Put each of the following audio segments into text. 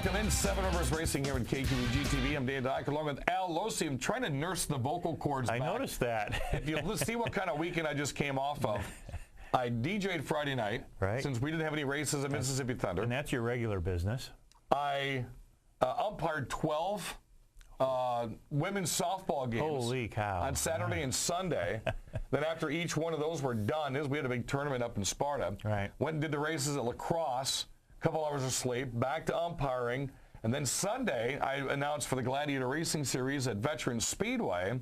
Welcome in 7 Rivers Racing here at KQEG-TV. I'm Dan Dyke along with Al Losi. I'm trying to nurse the vocal cords back. I noticed that. If you'll see what kind of weekend I just came off of. I DJ'd Friday night, right, since we didn't have any races at Mississippi Thunder. And that's your regular business. I umpired 12 women's softball games. Holy cow. On Saturday and Sunday. Then after each one of those were done, we had a big tournament up in Sparta. Right. Went and did the races at lacrosse. Couple hours of sleep, back to umpiring, and then Sunday I announced for the Gladiator Racing Series at Veteran Speedway,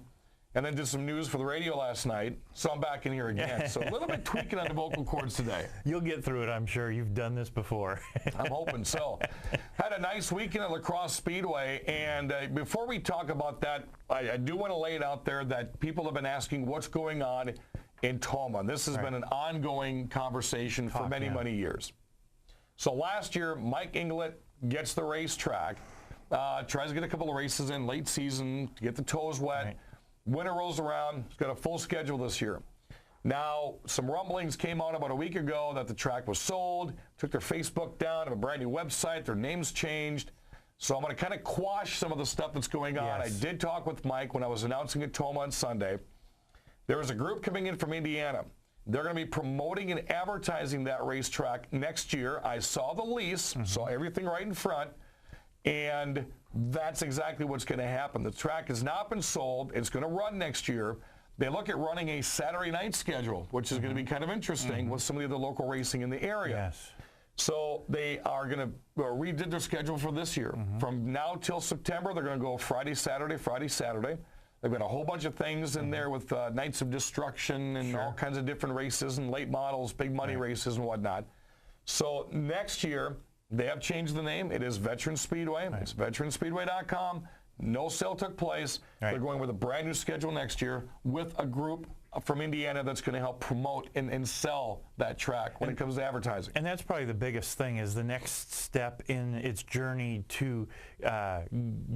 and then did some news for the radio last night, so I'm back in here again. So a little bit tweaking on the vocal cords today. You'll get through it, I'm sure. You've done this before. I'm hoping so. Had a nice weekend at Lacrosse Speedway, and before we talk about that, I do want to lay it out there that people have been asking what's going on in Toma. This has been an ongoing conversation for many, many years. So last year, Mike Inglet gets the racetrack, tries to get a couple of races in late season to get the toes wet. Right. Winter rolls around. He's got a full schedule this year. Now, some rumblings came out about a week ago that the track was sold, took their Facebook down, have a brand new website, their name's changed. So I'm going to kind of quash some of the stuff that's going on. I did talk with Mike when I was announcing at Toma on Sunday. There was a group coming in from Indiana. They're going to be promoting and advertising that racetrack next year. I saw the lease, saw everything right in front, and that's exactly what's going to happen. The track has not been sold. It's going to run next year. They look at running a Saturday night schedule, which is going to be kind of interesting with some of the other local racing in the area. Yes. So they are going to redid their schedule for this year. From now till September, they're going to go Friday, Saturday, Friday, Saturday. They've got a whole bunch of things in there with Nights of Destruction and all kinds of different races and late models, big money races and whatnot. So next year, they have changed the name. It is Veteran Speedway. It's veteranspeedway.com. No sale took place. They're going with a brand new schedule next year with a group from Indiana that's going to help promote and sell that track when it comes to advertising. And that's probably the biggest thing, is the next step in its journey to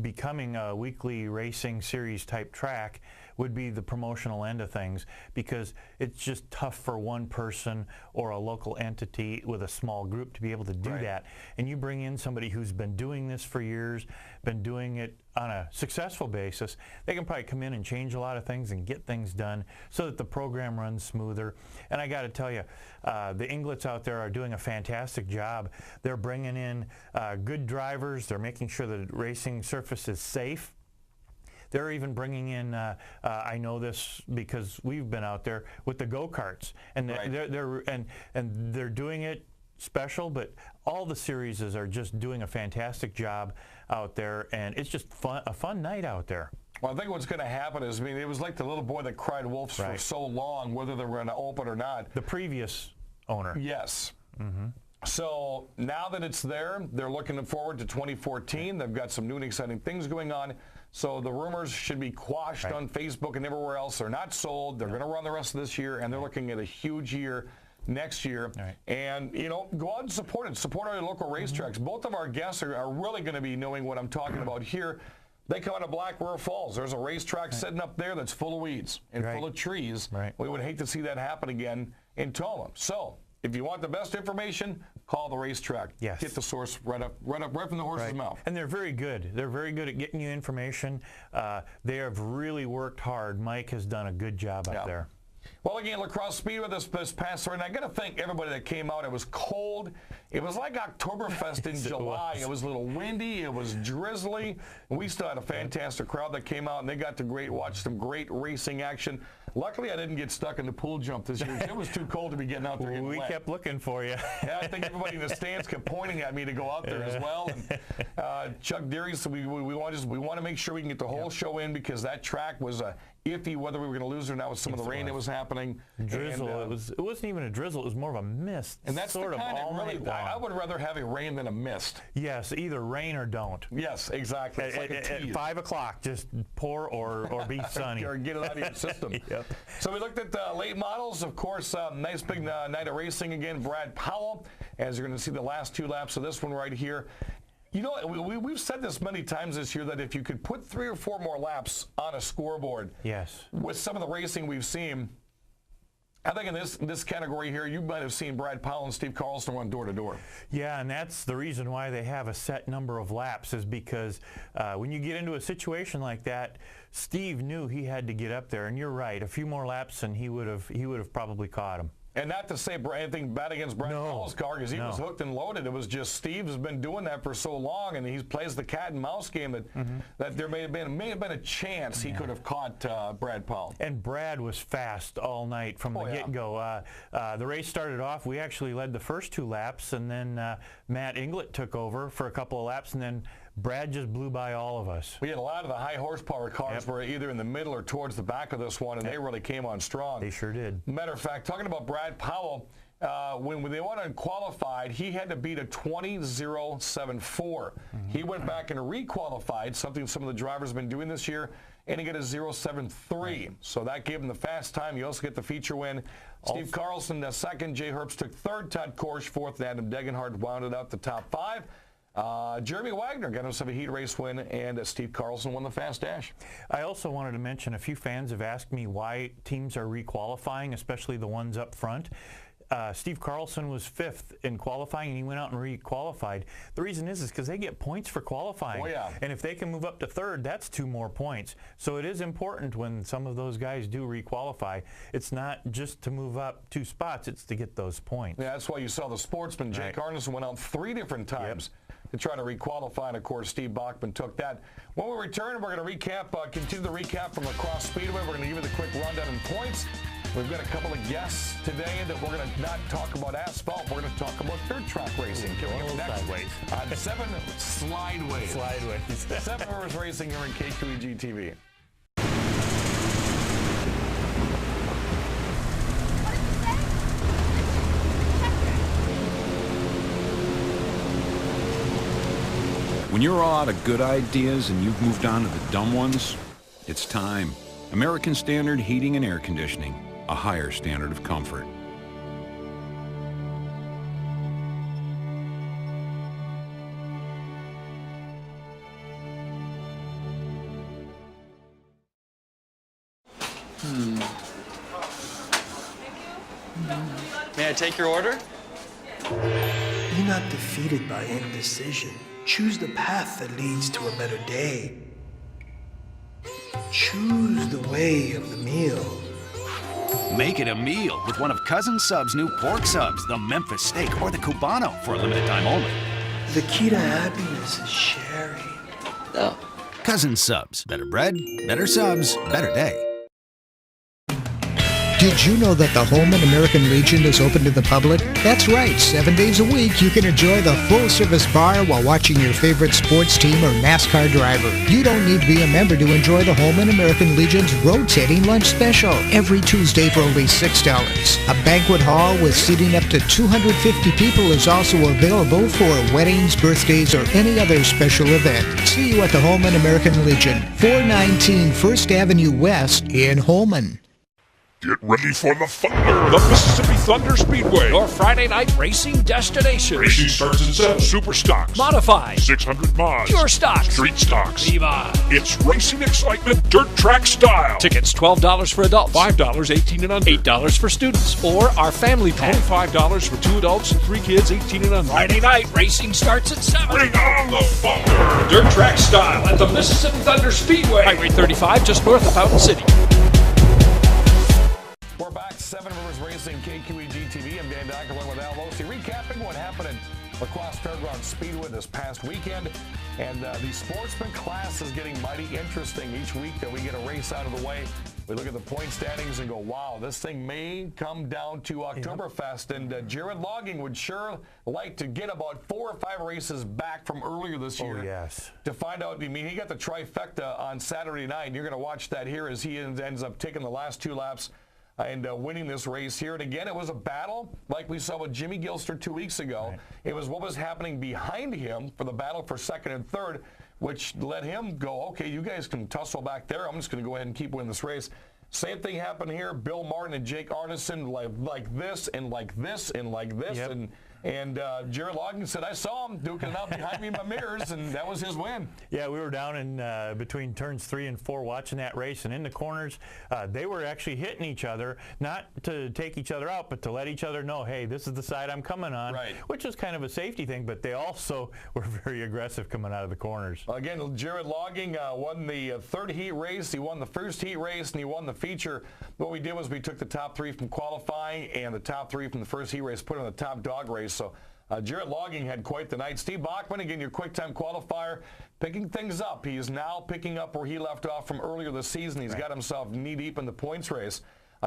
becoming a weekly racing series type track would be the promotional end of things, because it's just tough for one person or a local entity with a small group to be able to do that. And you bring in somebody who's been doing this for years, been doing it on a successful basis, they can probably come in and change a lot of things and get things done so that the program runs smoother. And I got to tell you, the Inglets out there are doing a fantastic job. They're bringing in good drivers. They're making sure the racing surface is safe. They're even bringing in, I know this because we've been out there with the go-karts, and they're doing it special, but all the series are just doing a fantastic job out there, and it's just a fun night out there. Well, I think what's going to happen is, I mean, it was like the little boy that cried wolf for so long, whether they were going to open or not. The previous owner. Yes. So now that it's there, they're looking forward to 2014. They've got some new and exciting things going on. So the rumors should be quashed on Facebook and everywhere else. They're not sold. They're going to run the rest of this year, and they're looking at a huge year next year. And, you know, go out and support it. Support our local racetracks. Both of our guests are really going to be knowing what I'm talking about here. They come out of Black River Falls. There's a racetrack sitting up there that's full of weeds and full of trees. We would hate to see that happen again in Toma. So if you want the best information, call the racetrack. Get the source right from the horse's mouth. And they're very good. They're very good at getting you information. They have really worked hard. Mike has done a good job up there. Well, again, Lacrosse Speedway this past Saturday, and I got to thank everybody that came out. It was cold. It was like Oktoberfest in July. It was a little windy. It was drizzly. We still had a fantastic crowd that came out, and they got to watch some great racing action. Luckily, I didn't get stuck in the pool jump this year. It was too cold to be getting out there getting wet. We kept looking for you. I think everybody in the stands kept pointing at me to go out there as well. And Chuck Deary said we want to make sure we can get the whole show in, because that track was iffy whether we were going to lose or not with some of the rain that was happening. Drizzle. And, it wasn't even a drizzle. It was more of a mist. And that's sort of all really. I would rather have a rain than a mist. Yes, either rain or don't. Yes, exactly. It's like at 5 o'clock, just pour or be sunny. Or get it out of your system. So we looked at late models. Of course, nice big night of racing again. Brad Powell, as you're going to see the last 2 laps of this one right here. You know, we've said this many times this year that if you could put 3 or 4 more laps on a scoreboard, with some of the racing we've seen, I think in this category here, you might have seen Brad Powell and Steve Carlson run door to door. Yeah, and that's the reason why they have a set number of laps, is because when you get into a situation like that, Steve knew he had to get up there, and you're right, a few more laps and he would have probably caught him. And not to say anything bad against Brad Powell's car, because he was hooked and loaded. It was just Steve's been doing that for so long, and he plays the cat and mouse game that there may have been a chance he could have caught Brad Powell. And Brad was fast all night from the get-go. The race started off, we actually led the first 2 laps, and then Matt Inglet took over for a couple of laps, and then Brad just blew by all of us. We had a lot of the high horsepower cars were either in the middle or towards the back of this one, and they really came on strong. They sure did. Matter of fact, talking about Brad Powell, when they went unqualified, he had to beat a 20.074. He went back and requalified, something some of the drivers have been doing this year, and he got a 0.73. So that gave him the fast time. You also get the feature win. Steve Carlson, second. Jay Herbst took third. Todd Korsch, fourth. And Adam Degenhardt wounded out the top 5. Jeremy Wagner got himself a heat race win, and Steve Carlson won the Fast Dash. I also wanted to mention, a few fans have asked me why teams are requalifying, especially the ones up front. Steve Carlson was 5th in qualifying, and he went out and re-qualified. The reason is because they get points for qualifying. Oh, yeah. And if they can move up to 3rd, that's 2 more points. So it is important when some of those guys do re-qualify. It's not just to move up 2 spots, it's to get those points. Yeah, that's why you saw the sportsman, Jake Arneson, went out 3 different times to try to re-qualify, and of course Steve Bachman took that. When we return, we're going to continue the recap from Lacrosse Speedway. We're going to give you the quick rundown in points. We've got a couple of guests today that we're going to not talk about asphalt. We're going to talk about dirt track racing. Coming up next on 7 Slideways. 7 Rivers Racing here in KQEG TV. When you're all out of good ideas and you've moved on to the dumb ones, it's time. American Standard Heating and Air Conditioning, a higher standard of comfort. May I take your order? Be not defeated by indecision. Choose the path that leads to a better day. Choose the way of the meal. Make it a meal with one of Cousin Sub's new pork subs, the Memphis steak or the Cubano for a limited time only. The key to happiness is sharing. Oh. Cousin Subs. Better bread, better subs, better day. Did you know that the Holman American Legion is open to the public? That's right, 7 days a week you can enjoy the full-service bar while watching your favorite sports team or NASCAR driver. You don't need to be a member to enjoy the Holman American Legion's rotating lunch special every Tuesday for only $6. A banquet hall with seating up to 250 people is also available for weddings, birthdays, or any other special event. See you at the Holman American Legion, 419 First Avenue West in Holman. Get ready for the Thunder! The Mississippi Thunder Speedway. Your Friday night racing destination. Racing starts at 7. Super stocks. Modified. 600 mods. Pure stocks. Street stocks. Levi. It's racing excitement, dirt track style. Tickets $12 for adults. $5 18 and under. $8 for students. Or our family pack. $25 for 2 adults and 3 kids 18 and under. Friday night racing starts at 7. Bring on the Thunder! Dirt track style at the Mississippi Thunder Speedway. Highway 35 just north of Fountain City. We're back, 7 Rivers Racing, KQEG TV, and Dan Docker along with Al Losi, recapping what happened at Lacrosse Fairgrounds Speedway this past weekend. And the sportsman class is getting mighty interesting each week that we get a race out of the way. We look at the point standings and go, wow, this thing may come down to Oktoberfest. And Jared Logging would sure like to get about 4 or 5 races back from earlier this year. Oh, yes. To find out, I mean, he got the trifecta on Saturday night. And you're going to watch that here as he ends up taking the last 2 laps and winning this race here. And again, it was a battle like we saw with Jimmy Gilster 2 weeks ago. Right. It was what was happening behind him for the battle for 2nd and 3rd, which let him go, okay, you guys can tussle back there. I'm just going to go ahead and keep winning this race. Same thing happened here. Bill Martin and Jake Arneson like this and like this and like this. Yep. And And Jared Logan said, I saw him duking it out behind me in my mirrors, and that was his win. Yeah, we were down in between turns 3 and 4 watching that race, and in the corners, they were actually hitting each other, not to take each other out, but to let each other know, hey, this is the side I'm coming on, right. Which is kind of a safety thing, but they also were very aggressive coming out of the corners. Again, Jared Logging won the third heat race. He won the first heat race, and he won the feature. What we did was we took the top 3 from qualifying and the top 3 from the first heat race, put it on the top dog race. So Jared Logging had quite the night. Steve Bachman, again, your quick-time qualifier, picking things up. He is now picking up where he left off from earlier this season. He's got himself knee-deep in the points race.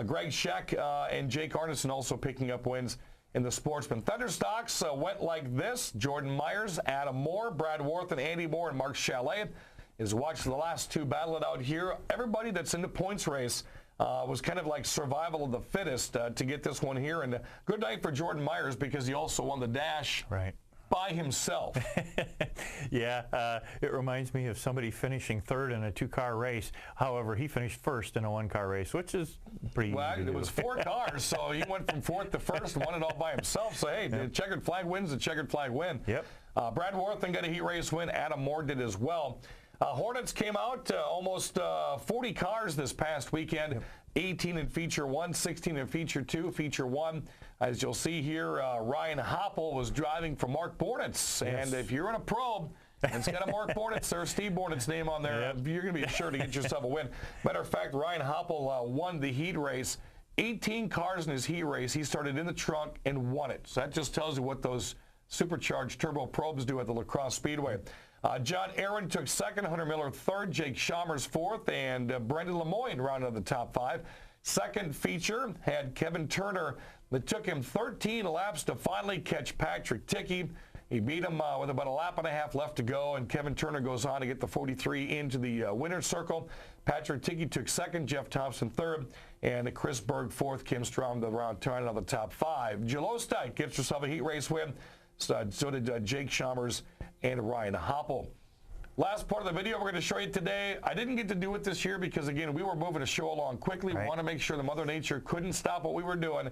Greg Scheck and Jake Arneson also picking up wins in the Sportsman. Thunder stocks went like this. Jordan Myers, Adam Moore, Brad Worth, and Andy Moore, and Mark Chalet is watching the last 2 battle it out here. Everybody that's in the points race was kind of like survival of the fittest to get this one here. And good night for Jordan Myers because he also won the dash by himself. Yeah, it reminds me of somebody finishing 3rd in a 2-car race. However, he finished 1st in a 1-car race, which is pretty easy to do. It was 4 cars, so he went from 4th to 1st and won it all by himself. So, hey, the checkered flag wins, the checkered flag win. Yep. Brad Worthing got a heat race win. Adam Moore did as well. Hornets came out almost 40 cars this past weekend. Yep. 18 in Feature 1, 16 in Feature 2. Feature 1, as you'll see here, Ryan Hoppel was driving for Mark Bornitz. Yes. And if you're in a probe, and it's got a Mark Bornitz or Steve Bornitz's name on there, you're going to be sure to get yourself a win. Matter of fact, Ryan Hoppel won the heat race. 18 cars in his heat race. He started in the trunk and won it. So that just tells you what those supercharged turbo probes do at the La Crosse Speedway. John Aaron took 2nd, Hunter Miller 3rd, Jake Chalmers 4th, and Brendan Lemoyne rounded out the top 5. Second feature had Kevin Turner. It took him 13 laps to finally catch Patrick Tickey. He beat him with about a lap and a half left to go, and Kevin Turner goes on to get the 43 into the winner's circle. Patrick Tickey took 2nd, Jeff Thompson 3rd, and Chris Berg 4th. Kim Strom around turning on the top 5. Jill Ostite gets herself a heat race win. So did Jake Chalmers and Ryan Hoppel. Last part of the video we're going to show you today. I didn't get to do it this year because, again, we were moving a show along quickly. We want to make sure the Mother Nature couldn't stop what we were doing.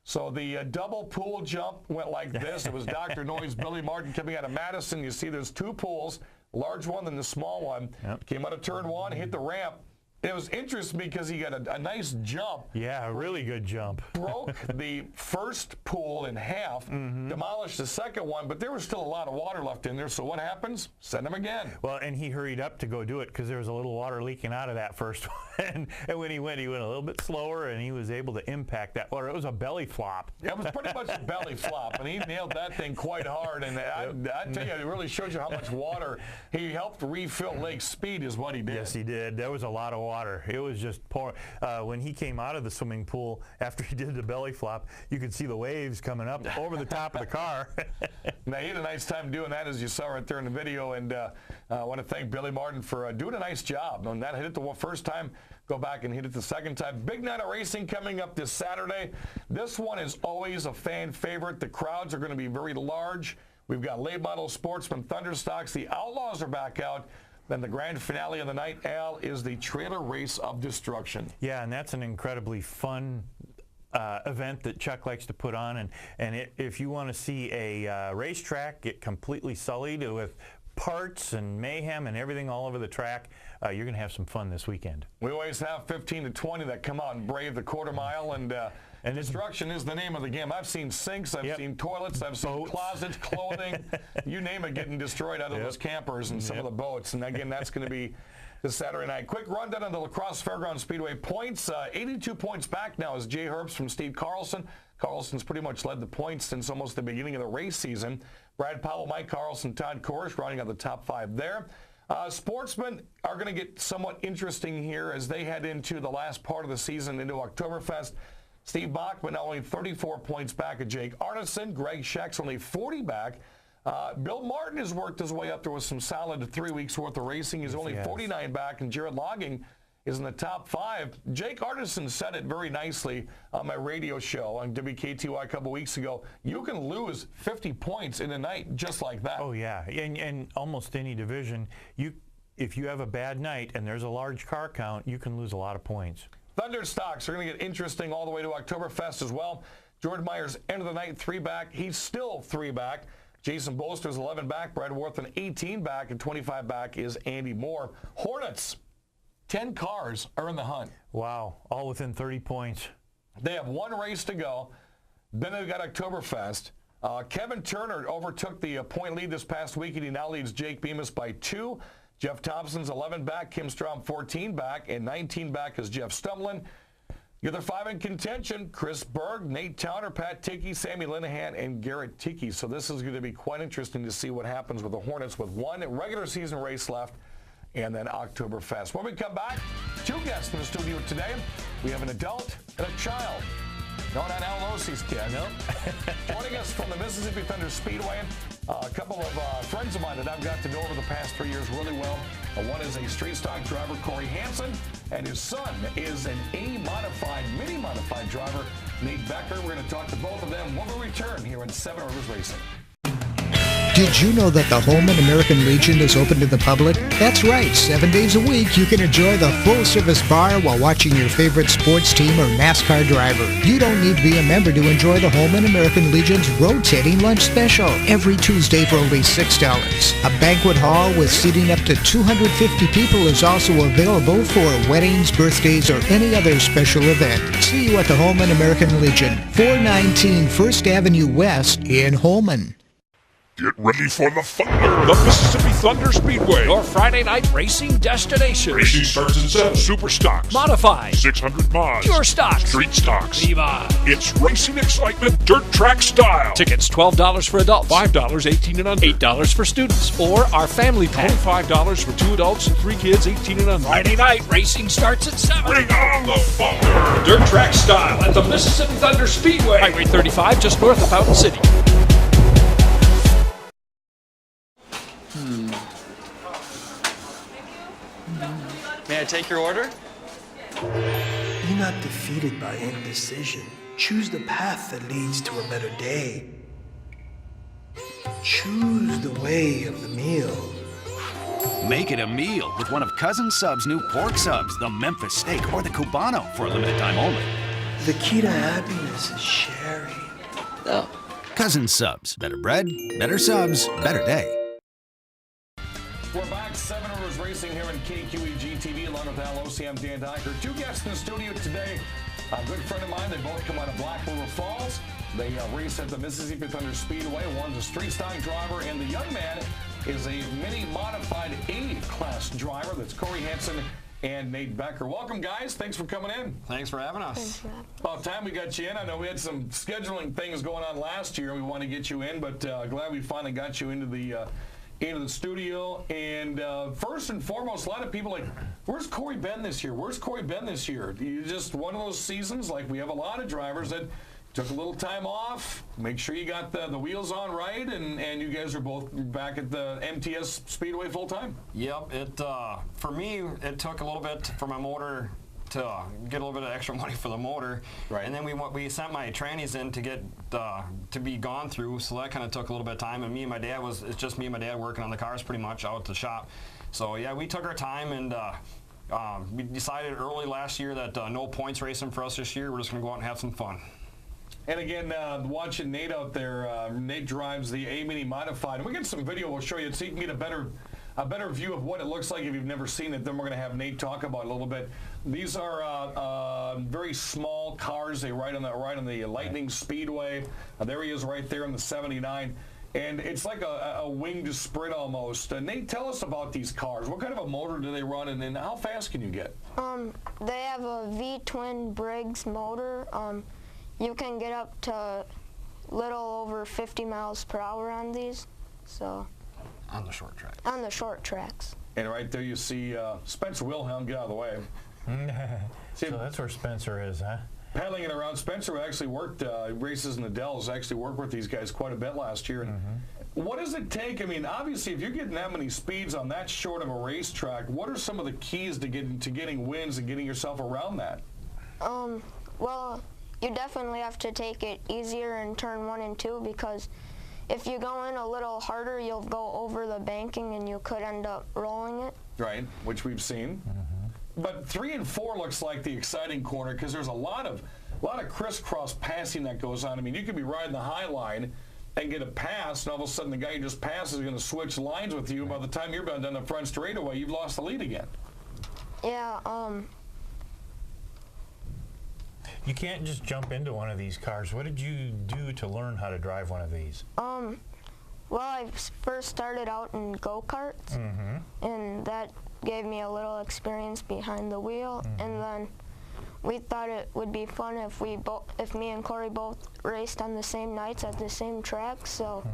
So the double pool jump went like this. It was Dr. Noise, Billy Martin coming out of Madison. You see there's 2 pools, large one and the small one. Yep. Came out of turn 1, hit the ramp. It was interesting because he got a nice jump. Yeah, a really good jump. Broke the first pool in half, demolished the second one, but there was still a lot of water left in there. So what happens? Send him again. Well, and he hurried up to go do it because there was a little water leaking out of that first one. And when he went a little bit slower, and he was able to impact that water. It was a belly flop. It was pretty much a belly flop, and he nailed that thing quite hard. And I tell you, it really shows you how much water he helped refill Lake Speed is what he did. Yes, he did. There was a lot of water. It was just pouring. When he came out of the swimming pool after he did the belly flop, you could see the waves coming up over the top of the car. Now, he had a nice time doing that, as you saw right there in the video, and I want to thank Billy Martin for doing a nice job. When that hit it the first time, go back and hit it the second time. Big night of racing coming up this Saturday. This one is always a fan favorite. The crowds are going to be very large. We've got late model Sportsman Thunder stocks. The Outlaws are back out. Then the grand finale of the night, Al, is the Trailer Race of Destruction. Yeah, and that's an incredibly fun event that Chuck likes to put on. And if you want to see a racetrack get completely sullied with parts and mayhem and everything all over the track, you're going to have some fun this weekend. We always have 15 to 20 that come out and brave the quarter mile, and destruction is the name of the game. I've seen sinks, I've seen toilets, I've seen closets, clothing, you name it, getting destroyed out of those campers and some of the boats. And again, that's going to be this Saturday night. Quick rundown on the La Crosse Fairgrounds Speedway points. 82 points back now is Jay Herbst from Steve Carlson. Carlson's pretty much led the points since almost the beginning of the race season. Brad Powell, Mike Carlson, Todd Cory rounding out the top 5 there. Sportsmen are going to get somewhat interesting here as they head into the last part of the season into Oktoberfest. Steve Bachman only 34 points back at Jake Arneson. Greg Scheck's only 40 back. Bill Martin has worked his way up there with some solid 3 weeks worth of racing. He's only 49 back, and Jared Logging is in the top 5. Jake Arneson said it very nicely on my radio show on WKTY a couple weeks ago. You can lose 50 points in a night just like that. Oh, yeah. And almost any division, if you have a bad night and there's a large car count, you can lose a lot of points. Thunder stocks are going to get interesting all the way to Oktoberfest as well. Jordan Myers, end of the night, 3 back. He's still 3 back. Jason Bolster's 11 back. Brad Worthen, 18 back. And 25 back is Andy Moore. Hornets, 10 cars are in the hunt. Wow, all within 30 points. They have 1 race to go. Then they've got Oktoberfest. Kevin Turner overtook the point lead this past week, and he now leads Jake Bemis by 2. Jeff Thompson's 11 back, Kim Strom 14 back, and 19 back is Jeff Stumlin. The other 5 in contention, Chris Berg, Nate Towner, Pat Tickey, Sammy Linehan, and Garrett Tickey. So this is going to be quite interesting to see what happens with the Hornets with 1 regular season race left and then Oktoberfest. When we come back, 2 guests in the studio today. We have an adult and a child. No, not Al Losey's kid. No. Joining us from the Mississippi Thunder Speedway, a couple of friends of mine that I've got to know over the past 3 years really well. One is a street stock driver, Cory Hanson, and his son is an A-modified, mini-modified driver, Nate Becker. We're going to talk to both of them when we return here in 7 Rivers Racing. Did you know that the Holman American Legion is open to the public? That's right. 7 days a week, you can enjoy the full-service bar while watching your favorite sports team or NASCAR driver. You don't need to be a member to enjoy the Holman American Legion's rotating lunch special every Tuesday for only $6. A banquet hall with seating up to 250 people is also available for weddings, birthdays, or any other special event. See you at the Holman American Legion, 419 First Avenue West in Holman. Get ready for the Thunder, the Mississippi Thunder Speedway. Your Friday night racing destination. Racing starts at 7. Super stocks. Modified. 600 mods. Pure stocks. Street stocks. Levi. It's racing excitement, dirt track style. Tickets $12 for adults. $5 18 and under. $8 for students. Or our family pack. $25 for 2 adults and 3 kids 18 and under. Friday night racing starts at 7. Bring on the Thunder. Dirt track style at the Mississippi Thunder Speedway. Highway 35 just north of Fountain City. May I take your order? Be not defeated by indecision. Choose the path that leads to a better day. Choose the way of the meal. Make it a meal with one of Cousin Sub's new pork subs, the Memphis steak, or the Cubano for a limited time only. The key to happiness is sharing. Oh. Cousin Subs. Better bread, better subs, better day. We're back, 7 Rivers Racing here in KQEG TV, along with Al Losey. I'm Dan Dyker. 2 guests in the studio today. A good friend of mine. They both come out of Black River Falls. They race at the Mississippi Thunder Speedway. One's a street stock driver, and the young man is a mini-modified A-class driver. That's Cory Hanson and Nate Becker. Welcome, guys. Thanks for coming in. Thanks for having us. About time we got you in. I know we had some scheduling things going on last year. We want to get you in, but glad we finally got you into the studio. And first and foremost, a lot of people like, where's Cory been this year? Where's Cory been this year? You just one of those seasons, like we have a lot of drivers that took a little time off, make sure you got the wheels on right, and you guys are both back at the MTS Speedway full time. Yep, for me, it took a little bit for my motor to get a little bit of extra money for the motor, right. And then we sent my trannies in to get to be gone through, so that kind of took a little bit of time. And me and my dad it's just me and my dad working on the cars pretty much out at the shop. So yeah, we took our time, and we decided early last year that no points racing for us this year. We're just going to go out and have some fun. And again, watching Nate out there, Nate drives the A-Mini Modified. And we get some video we'll show you so you can get a better view of what it looks like if you've never seen it. Then we're going to have Nate talk about it a little bit. These are very small cars. They ride on the Lightning Speedway. There he is right there in the 79. And it's like a winged sprint almost. Nate, tell us about these cars. What kind of a motor do they run, and then how fast can you get? They have a V-twin Briggs motor. You can get up to little over 50 miles per hour on these. So. On the short track. On the short tracks. And right there you see Spencer Wilhelm, get out of the way. So that's where Spencer is, huh? Paddling it around. Spencer actually worked, races in the Dells, actually worked with these guys quite a bit last year. And what does it take? I mean, obviously, if you're getting that many speeds on that short of a racetrack, what are some of the keys to getting wins and getting yourself around that? Well, you definitely have to take it easier in turn 1 and 2, because if you go in a little harder, you'll go over the banking and you could end up rolling it. Right, which we've seen. But 3 and 4 looks like the exciting corner, because there's a lot of a lot of crisscross passing that goes on. I mean, you could be riding the high line and get a pass, and all of a sudden the guy who just passes is going to switch lines with you. By the time you're done the front straightaway, you've lost the lead again. Yeah, You can't just jump into one of these cars. What did you do to learn how to drive one of these? well, I first started out in go-karts, and that gave me a little experience behind the wheel, and then we thought it would be fun if me and Cory both raced on the same nights at the same track, so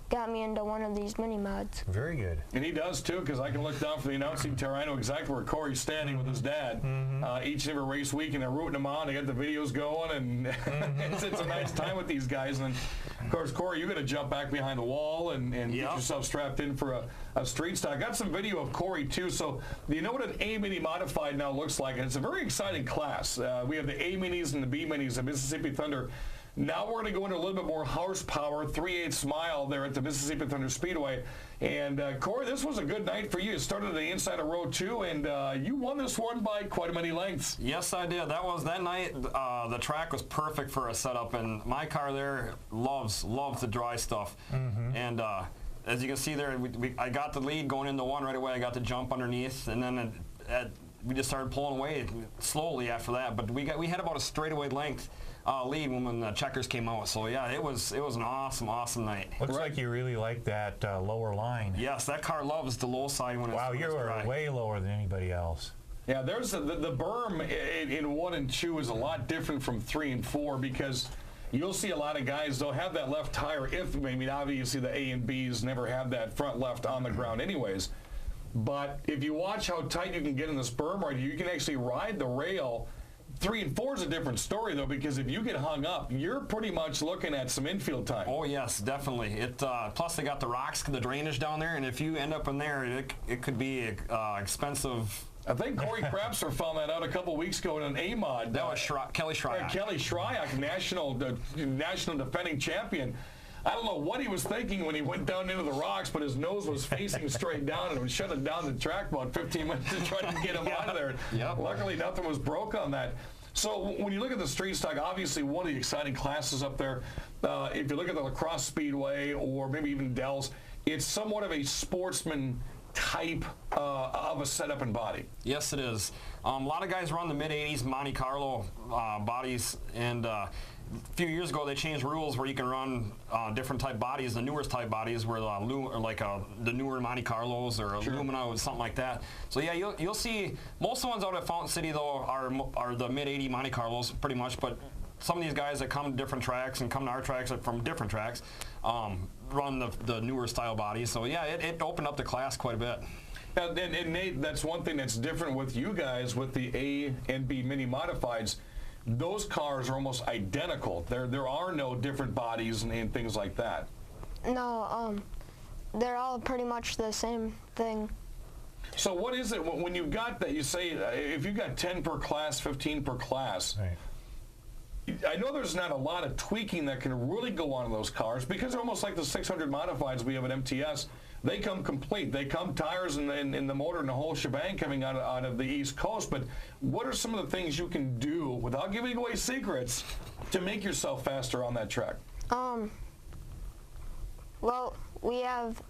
got me into one of these mini mods. Very good. And he does too, because I can look down from the announcing tower. I know exactly where Cory's standing with his dad each and every race week, and they're rooting him on. They got the videos going, and it's a nice time with these guys. And of course, Cory, you're going to jump back behind the wall and get yourself strapped in for a street stock. I got some video of Cory too. So you know what an A Mini Modified now looks like, and it's a very exciting class. We have the A Minis and the B Minis, the Mississippi Thunder. Now we're going to go into a little bit more horsepower, 3/8 mile there at the Mississippi Thunder Speedway. And Cory, this was a good night for you. You started on the inside of row 2, and you won this one by quite many lengths. Yes, I did. That night. The track was perfect for a setup, and my car there loves the dry stuff. And as you can see there, I got the lead going into one right away. I got the jump underneath, and then we just started pulling away slowly after that. But we had about a straightaway length lead when the checkers came out. So yeah, it was an awesome night. Looks like you really like that lower line. Yes, that car loves the low side when it's wow, you were way lower than anybody else. Yeah, there's the berm in 1 and 2 is a lot different from 3 and 4, because you'll see a lot of guys, they'll have that left tire. Obviously the A and Bs never have that front left on the ground anyways. But if you watch how tight you can get in this berm right here, you can actually ride the rail. 3 and 4 is a different story, though, because if you get hung up, you're pretty much looking at some infield time. Oh, yes, definitely. Plus, they got the rocks, the drainage down there, and if you end up in there, it could be expensive. I think Cory Crapser found that out a couple weeks ago in an A-mod. That was Kelly Shryock. Kelly Shryock, national defending champion. I don't know what he was thinking when he went down into the rocks, but his nose was facing straight down, and it was shutting down the track about 15 minutes to try to get him out of there. Luckily, nothing was broke on that. So when you look at the street stock, obviously one of the exciting classes up there, if you look at the Lacrosse Speedway or maybe even Dell's, it's somewhat of a sportsman type of a setup and body. Yes, it is. A lot of guys run the mid-80s Monte Carlo bodies, and a few years ago they changed rules where you can run different type bodies, the newer type bodies, where the newer Monte Carlos or Lumina or something like that. So yeah, you'll see most of the ones out at Fountain City though are the mid-80 Monte Carlos pretty much, but some of these guys that come to different tracks and come to our tracks from different tracks run the newer style bodies. So yeah, it opened up the class quite a bit. And Nate, that's one thing that's different with you guys with the A and B Mini Modifieds. Those cars are almost identical. There are no different bodies and things like that. No, they're all pretty much the same thing. So what is it when you've got that? You say if you've got 10 per class, 15 per class. Right. I know there's not a lot of tweaking that can really go on in those cars, because they're almost like the 600 Modifieds we have at MTS. They come complete. They come tires and the motor and the whole shebang coming out of the East Coast. But what are some of the things you can do, without giving away secrets, to make yourself faster on that track? Well, we have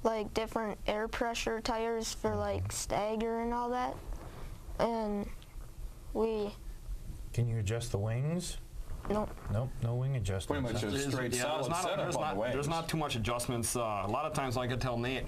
like different air pressure tires for like stagger and all that, and Can you adjust the wings? Nope. Nope, no wing adjustments. Pretty much a straight solid setup on the wings. There's not too much adjustments. A lot of times I could tell Nate,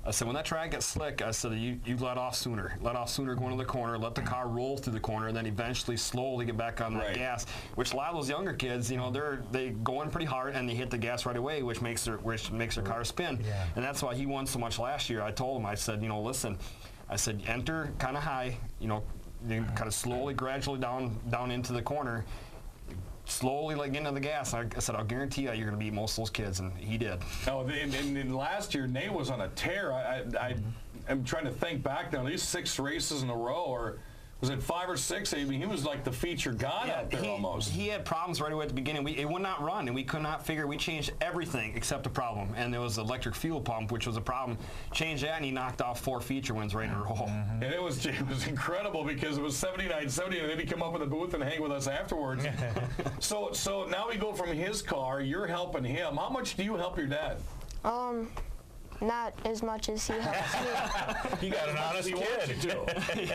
I said, when that track gets slick, I said, you let off sooner. Let off sooner going to the corner, let the car roll through the corner, and then eventually slowly get back on that gas, which a lot of those younger kids, they go in pretty hard and they hit the gas right away, which makes their car spin. Yeah. And that's why he won so much last year. I told him, I said, listen, I said, enter kind of high, kind of slowly, gradually down into the corner, slowly like into the gas. I said, I'll guarantee you're going to beat most of those kids, and he did. Oh, and last year, Nate was on a tear. I'm trying to think back now. These 6 races in a row, or was it 5 or 6? I mean, he was like the feature god out there almost. He had problems right away at the beginning. It would not run, and we could not figure. We changed everything except a problem, and there was the electric fuel pump, which was a problem. Changed that, and he knocked off 4 feature wins right in a row. And it was incredible because it was 79-70, and then he'd come up in the booth and hang with us afterwards. So now we go from his car. You're helping him. How much do you help your dad? Not as much as he helps me. You got an honest kid.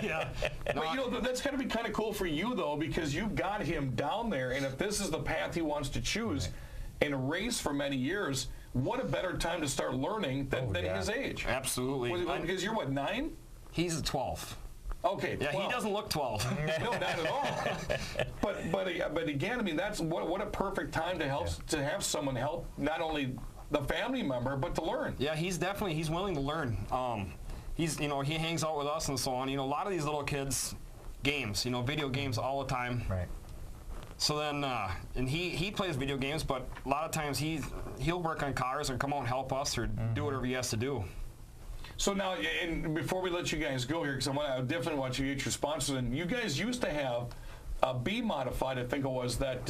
Yeah. But you know, that's got to be kind of cool for you though, because you've got him down there, and if this is the path he wants to choose and race for many years, what a better time to start learning than his age. Absolutely. Because you're what, 9? He's 12. Okay. Yeah, 12. he doesn't look 12. No, not at all. But again, I mean, that's what a perfect time to help to have someone help not only the family member, but to learn. Yeah, he's willing to learn. He hangs out with us and so on. You know, a lot of these little kids, games, video games all the time. Right. So then, and he plays video games, but a lot of times he'll work on cars or come out and help us or do whatever he has to do. So now, and before we let you guys go here, because I definitely want you to get your sponsors, and you guys used to have a B modified, I think it was, that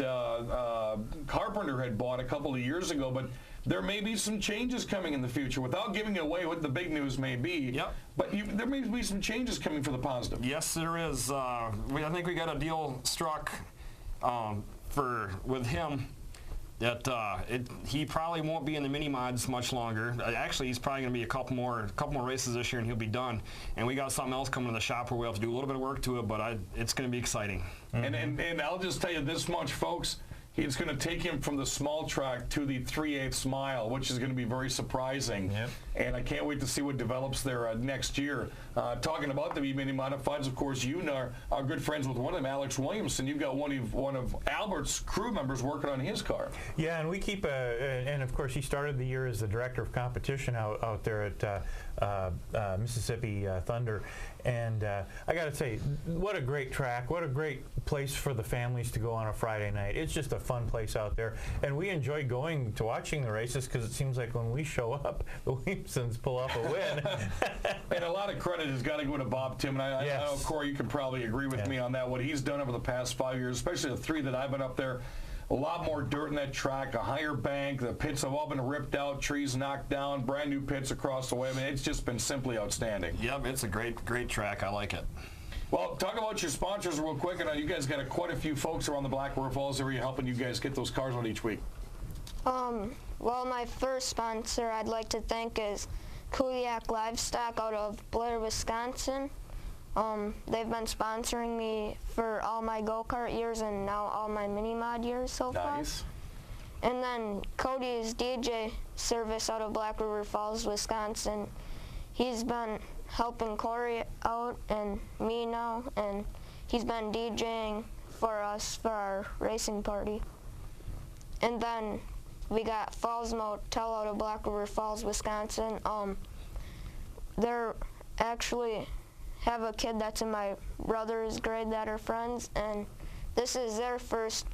Carpenter had bought a couple of years ago, but there may be some changes coming in the future without giving away what the big news may be. Yep. But there may be some changes coming for the positive. Yes, there is. I think we got a deal struck with him that he probably won't be in the mini mods much longer. Actually, he's probably going to be a couple more races this year, and he'll be done. And we got something else coming to the shop where we have to do a little bit of work to it, but it's going to be exciting. And I'll just tell you this much, folks. It's going to take him from the small track to the 3/8 mile, which is going to be very surprising. Yep. And I can't wait to see what develops there next year. Talking about the B-Mini Modifieds, of course, you are good friends with one of them, Alex Williamson. You've got one of Albert's crew members working on his car. Yeah, and we keep and of course he started the year as the director of competition out there at Mississippi Thunder. And I got to say, what a great track, what a great place for the families to go on a Friday night. It's just a fun place out there. And we enjoy going to watching the races because it seems like when we show up, the Williamsons pull off a win. And a lot of credit has got to go to Bob Tim. And I know, Cory, you can probably agree with me on that. What he's done over the past 5 years, especially the 3 that I've been up there, a lot more dirt in that track, a higher bank, the pits have all been ripped out, trees knocked down, brand new pits across the way. I mean, it's just been simply outstanding. Yep, it's a great track. I like it. Well, talk about your sponsors real quick. I know you guys got quite a few folks around the Black River Falls area helping you guys get those cars out each week. Well, my first sponsor I'd like to thank is Kuliak Livestock out of Blair, Wisconsin. They've been sponsoring me for all my go-kart years and now all my mini-mod years so far. Nice. And then Cody's DJ service out of Black River Falls, Wisconsin. He's been helping Cory out and me now, and he's been DJing for us for our racing party. And then we got Falls Motel out of Black River Falls, Wisconsin. They're actually have a kid that's in my brother's grade that are friends, and this is their first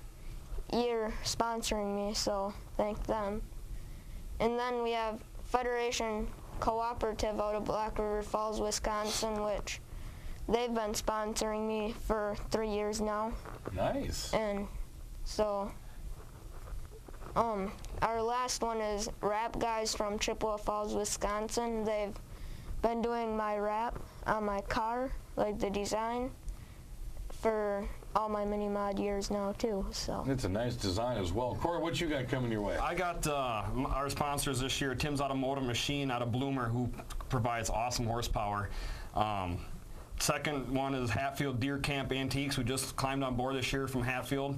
year sponsoring me, so thank them. And then we have Federation Cooperative out of Black River Falls, Wisconsin, which they've been sponsoring me for 3 years now. Nice. And so our last one is Wrap Guys from Chippewa Falls, Wisconsin. They've been doing my wrap on my car, like the design, for all my mini mod years now too. So it's a nice design as well. Cory, what you got coming your way? I got our sponsors this year, Tim's Automotive Machine out of Bloomer, who provides awesome horsepower. Second one is Hatfield Deer Camp Antiques, who just climbed on board this year from Hatfield.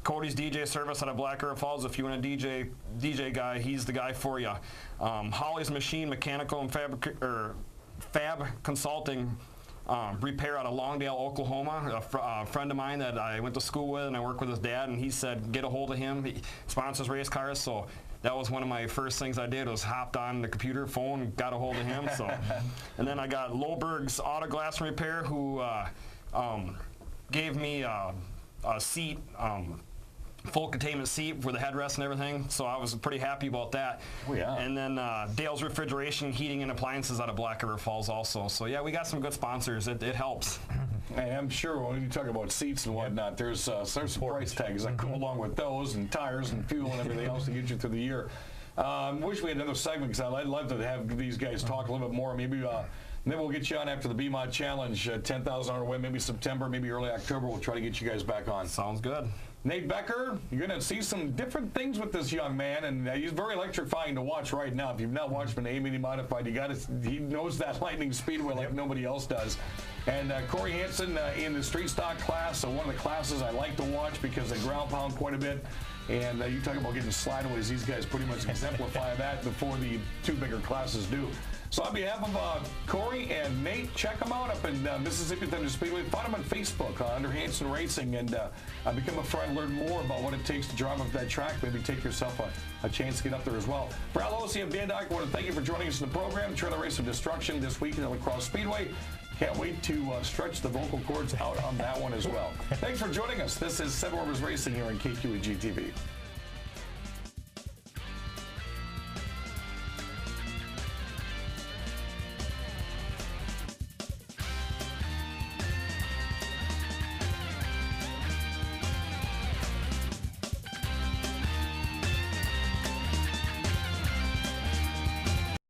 Cody's DJ service out of Black River Falls. If you want a DJ guy, he's the guy for you. Holly's Machine Mechanical and Fab Consulting repair out of Longdale, Oklahoma. A friend of mine that I went to school with and I work with his dad, and he said get a hold of him. He sponsors race cars, so that was one of my first things I did, was hopped on the computer phone and got a hold of him. So, and then I got Loberg's Auto Glass Repair, who gave me a seat full containment seat for the headrest and everything, so I was pretty happy about that. Oh, yeah. And then Dale's Refrigeration, Heating, and Appliances out of Black River Falls also. So yeah, we got some good sponsors. It helps. And I'm sure when you talk about seats and whatnot, there's some price tags that go along with those, and tires and fuel and everything else to get you through the year. Wish we had another segment, because I'd love to have these guys talk a little bit more. Maybe we'll get you on after the BMOD Challenge, $10,000 win, maybe September, maybe early October. We'll try to get you guys back on. Sounds good. Nate Becker, you're going to see some different things with this young man, and he's very electrifying to watch right now. If you've not watched him in A-Mini Modified, he knows that Lightning Speedway like nobody else does. And Cory Hanson in the street stock class, so one of the classes I like to watch because they ground pound quite a bit. And you talk about getting slideaways, these guys pretty much exemplify that before the two bigger classes do. So on behalf of Cory and Nate, check them out up in Mississippi Thunder Speedway. Find them on Facebook under Hanson Racing, and become a friend, learn more about what it takes to drive up that track. Maybe take yourself a chance to get up there as well. For Al Ossie and Dan Doc, I want to thank you for joining us in the program. Trailer Race of Destruction this weekend at La Crosse Speedway. Can't wait to stretch the vocal cords out on that one as well. Thanks for joining us. This is Seven Rivers Racing here on KQEG TV.